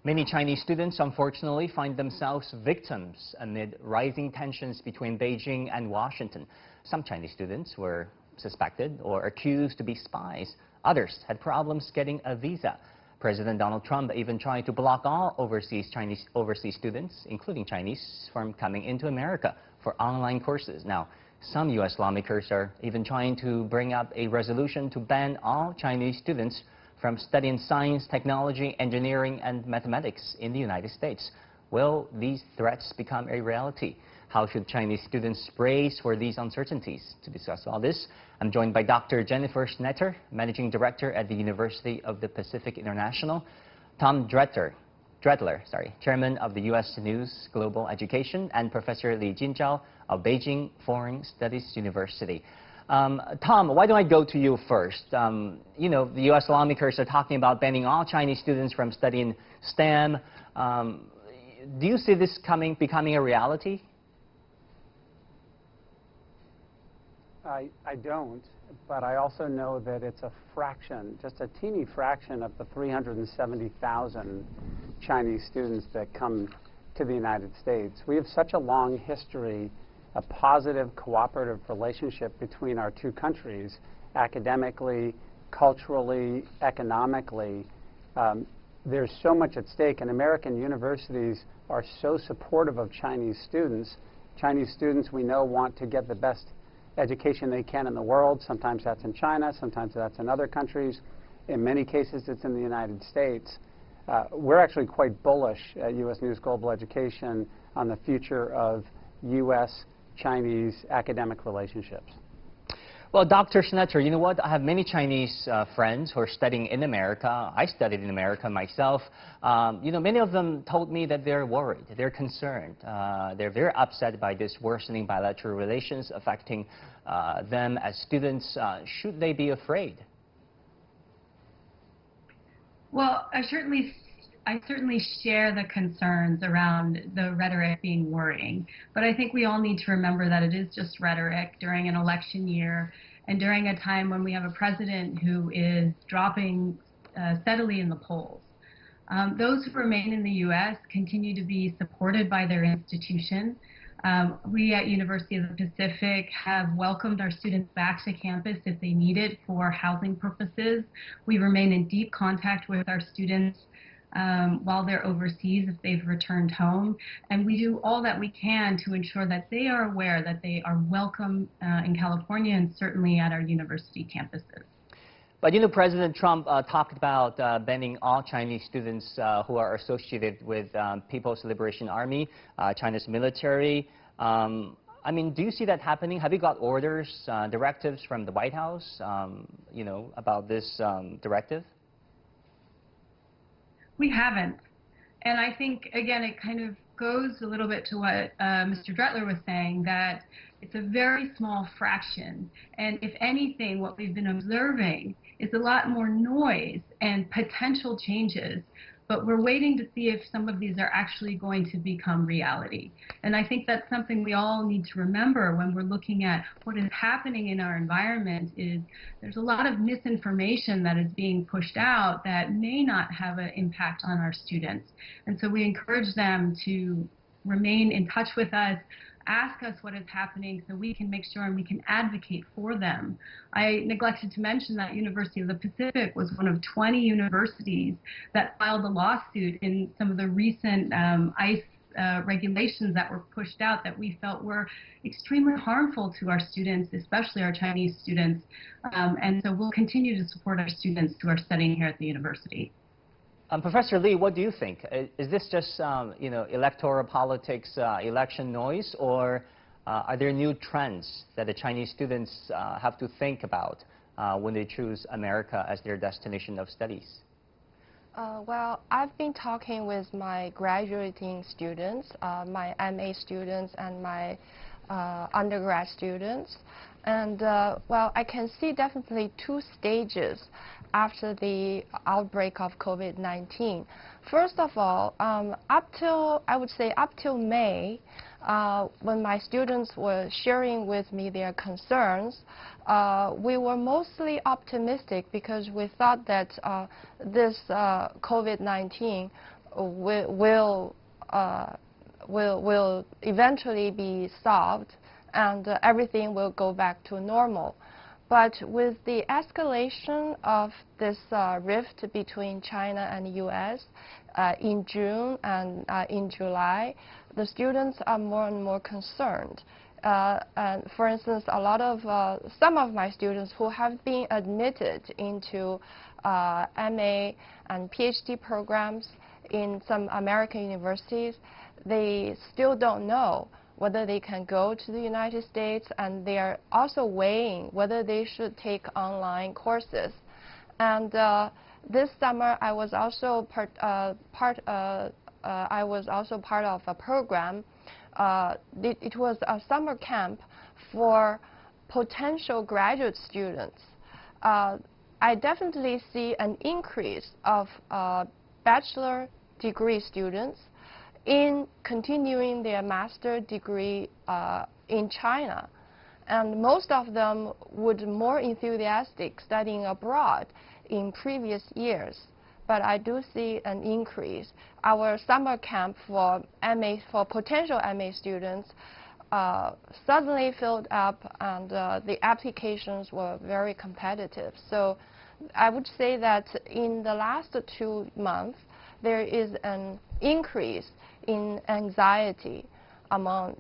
Many Chinese students, unfortunately, find themselves victims amid rising tensions between Beijing and Washington. Some Chinese students were suspected or accused to be spies. Others had problems getting a visa. President Donald Trump even tried to block all overseas students, including Chinese, from coming into America for online courses. Now, some U.S. lawmakers are even trying to bring up a resolution to ban all Chinese students from studying science, technology, engineering, and mathematics in the United States. Will these threats become a reality? How should Chinese students brace for these uncertainties? To discuss all this, I'm joined by Dr. Jennifer Schnetter, Managing Director at the University of the Pacific International, Tom Dretler, Chairman of the U.S. News Global Education, and Professor Jinzhao of Beijing Foreign Studies University. Tom, why don't I go to you first? You know, the U.S. lawmakers are talking about banning all Chinese students from studying STEM. Do you see this becoming a reality? I don't, but I also know that it's a fraction, just a teeny fraction of the 370,000 Chinese students that come to the United States. We have such a long history, a positive cooperative relationship between our two countries, academically, culturally, economically. There's so much at stake, and American universities are so supportive of Chinese students. Chinese students, we know, want to get the best education they can in the world. Sometimes that's in China, sometimes that's in other countries. In many cases, it's in the United States. We're actually quite bullish at U.S. News Global Education on the future of U.S.-Chinese academic relationships. Well, Dr. Schnetter, you know what? I have many Chinese friends who are studying in America. I studied in America myself. You know, many of them told me that they're worried, they're concerned. They're very upset by this worsening bilateral relations affecting them as students. Should they be afraid? Well, I certainly share the concerns around the rhetoric being worrying, but I think we all need to remember that it is just rhetoric during an election year and during a time when we have a president who is dropping steadily in the polls. Those who remain in the U.S. continue to be supported by their institution. We at University of the Pacific have welcomed our students back to campus if they need it for housing purposes. We remain in deep contact with our students while they're overseas if they've returned home. And we do all that we can to ensure that they are aware that they are welcome in California and certainly at our university campuses. But you know, President Trump talked about banning all Chinese students who are associated with People's Liberation Army, China's military. I mean, do you see that happening? Have you got orders, directives from the White House, you know, about this directive? We haven't. And I think, again, it kind of goes a little bit to what Mr. Dretler was saying, that it's a very small fraction. And if anything, what we've been observing is a lot more noise and potential changes. But we're waiting to see if some of these are actually going to become reality. And I think that's something we all need to remember when we're looking at what is happening in our environment. Is there's a lot of misinformation that is being pushed out that may not have an impact on our students. And so we encourage them to remain in touch with us, ask us what is happening so we can make sure and we can advocate for them. I neglected to mention that University of the Pacific was one of 20 universities that filed a lawsuit in some of the recent ICE regulations that were pushed out that we felt were extremely harmful to our students, especially our Chinese students. And so we'll continue to support our students who are studying here at the university. Professor Lee, what do you think? Is this just you know, electoral politics, election noise, or are there new trends that the Chinese students have to think about when they choose America as their destination of studies? Well, I've been talking with my graduating students, my MA students, and my undergrad students. And, well, I can see definitely two stages after the outbreak of COVID-19. First of all, I would say up till May, when my students were sharing with me their concerns, we were mostly optimistic because we thought that this COVID-19 will eventually be solved, and everything will go back to normal. But with the escalation of this rift between China and the U.S. In June and in July, the students are more and more concerned. And for instance, some of my students who have been admitted into MA and PhD programs in some American universities, they still don't know whether they can go to the United States, and they are also weighing whether they should take online courses. And this summer, I was also part of a program. It was a summer camp for potential graduate students. I definitely see an increase of bachelor degree students in continuing their master degree in China. And most of them would more enthusiastic studying abroad in previous years. But I do see an increase. Our summer camp for potential MA students suddenly filled up, and the applications were very competitive. So I would say that in the last 2 months, there is an increase in anxiety among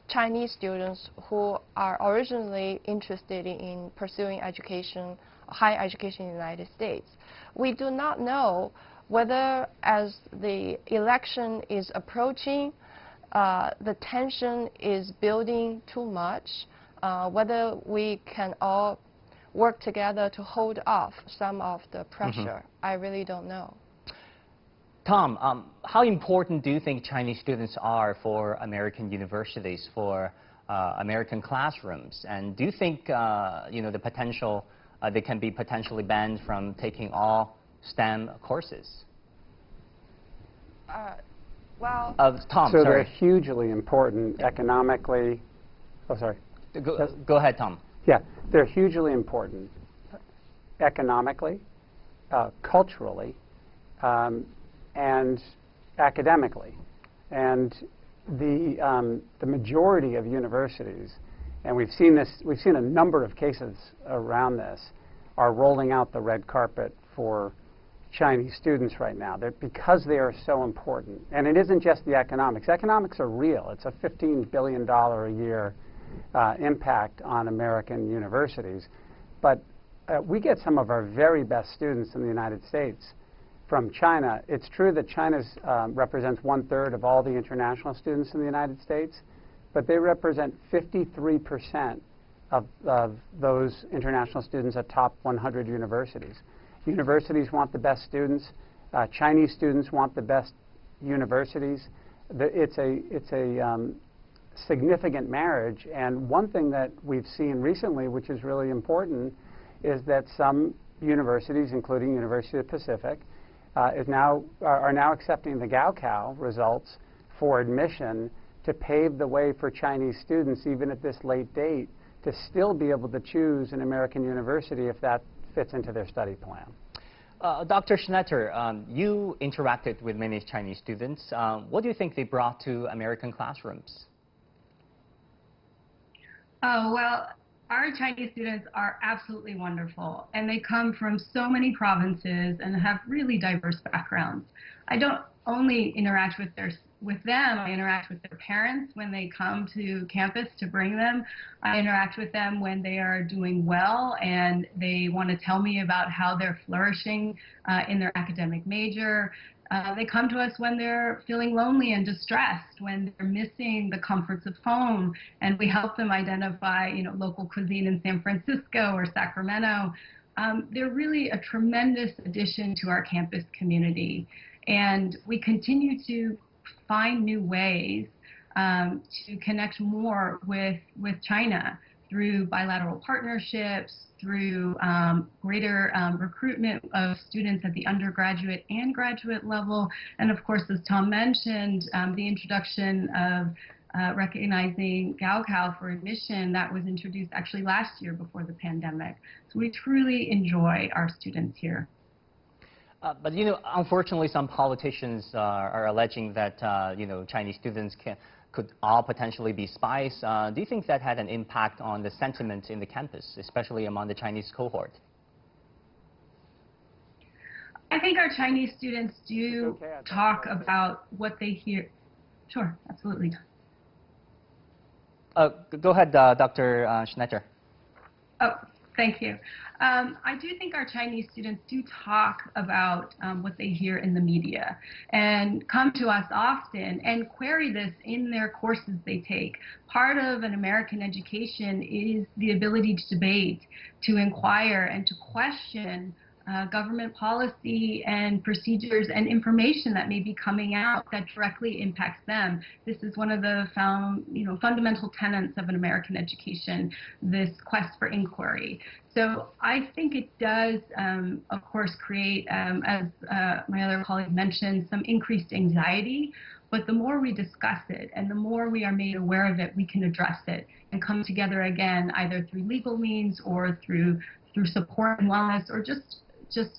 Chinese students who are originally interested in pursuing education, higher education in the United States. We do not know whether, as the election is approaching, the tension is building too much, whether we can all work together to hold off some of the pressure. I really don't know. Tom, how important do you think Chinese students are for American universities, for American classrooms? And do you think the potential they can be potentially banned from taking all STEM courses? Well, Tom, so sorry. they're hugely important economically. Oh, sorry. Go ahead, Tom. Yeah, they're hugely important economically, culturally, and academically. And the majority of universities, and we've seen a number of cases around this, are rolling out the red carpet for Chinese students right now. Because they are so important. And it isn't just the economics. Economics are real. It's a $15 billion a year impact on American universities. But we get some of our very best students in the United States from China. It's true that China represents 1/3 of all the international students in the United States, but they represent 53% of those international students at top 100 universities. Universities want the best students. Chinese students want the best universities. It's a significant marriage. And one thing that we've seen recently, which is really important, is that some universities, including University of the Pacific, are now accepting the Gaokao results for admission to pave the way for Chinese students, even at this late date, to still be able to choose an American university if that fits into their study plan. Dr. Schnetter, you interacted with many Chinese students. What do you think they brought to American classrooms? Oh, well, our Chinese students are absolutely wonderful, and they come from so many provinces and have really diverse backgrounds. I don't only interact with them, I interact with their parents when they come to campus to bring them. I interact with them when they are doing well and they want to tell me about how they're flourishing in their academic major. They come to us when they're feeling lonely and distressed, when they're missing the comforts of home, and we help them identify, local cuisine in San Francisco or Sacramento. They're really a tremendous addition to our campus community, and we continue to find new ways to connect more with China through bilateral partnerships, through greater recruitment of students at the undergraduate and graduate level, and of course, as Tom mentioned, the introduction of recognizing Gaokao for admission that was introduced actually last year before the pandemic. So we truly enjoy our students here. But unfortunately, some politicians are alleging that Chinese students could all potentially be spies. Do you think that had an impact on the sentiment in the campus, especially among the Chinese cohort? I think our Chinese students do talk about what they hear. Sure, absolutely. Go ahead, Dr. Schnetter. Oh, thank you. I do think our Chinese students do talk about what they hear in the media and come to us often and query this in their courses they take. Part of an American education is the ability to debate, to inquire, and to question government policy and procedures and information that may be coming out that directly impacts them. This is one of the fundamental tenets of an American education, this quest for inquiry. So I think it does, of course, create, as my other colleague mentioned, some increased anxiety. But the more we discuss it and the more we are made aware of it, we can address it and come together again, either through legal means or through support and wellness, or just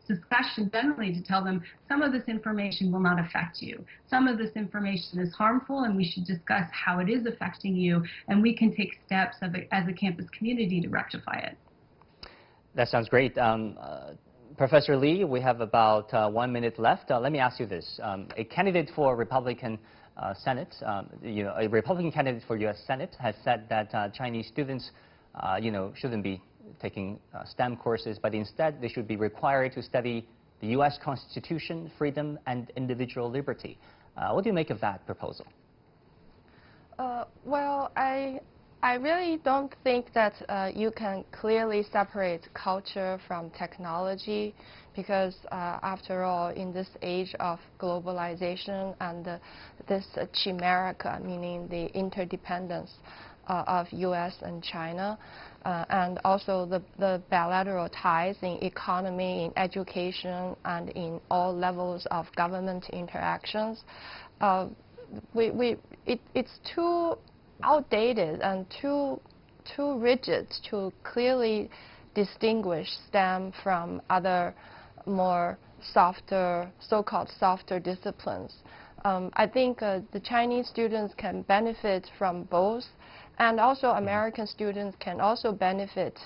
discussion generally, to tell them some of this information will not affect you. Some of this information is harmful, and we should discuss how it is affecting you, and we can take steps as a campus community to rectify it. That sounds great. Professor Lee, we have about 1 minute left. Let me ask you this. A candidate for Republican Senate, a Republican candidate for U.S. Senate has said that Chinese students, shouldn't be taking STEM courses, but instead they should be required to study the U.S. Constitution, freedom, and individual liberty. What do you make of that proposal? Well, I really don't think that you can clearly separate culture from technology, because after all, in this age of globalization and this chimerica, meaning the interdependence of U.S. and China, and also the bilateral ties in economy, in education, and in all levels of government interactions, it's too outdated and too rigid to clearly distinguish STEM from other more softer, so-called softer disciplines. I think the Chinese students can benefit from both, and also American students can also benefit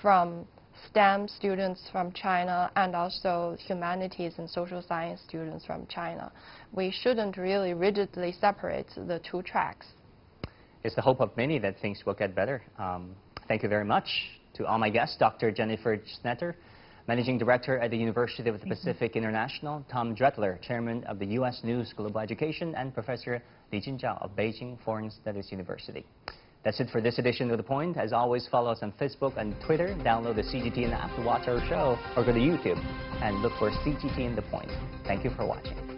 from STEM students from China, and also humanities and social science students from China. We shouldn't really rigidly separate the two tracks. It's the hope of many that things will get better. Thank you very much to all my guests, Dr. Jennifer Schnetter, Managing Director at the University of the Pacific International, Tom Dretler, Chairman of the U.S. News Global Education, and Professor Jinzhao of Beijing Foreign Studies University. That's it for this edition of The Point. As always, follow us on Facebook and Twitter, download the CGTN app to watch our show, or go to YouTube and look for CGTN The Point. Thank you for watching.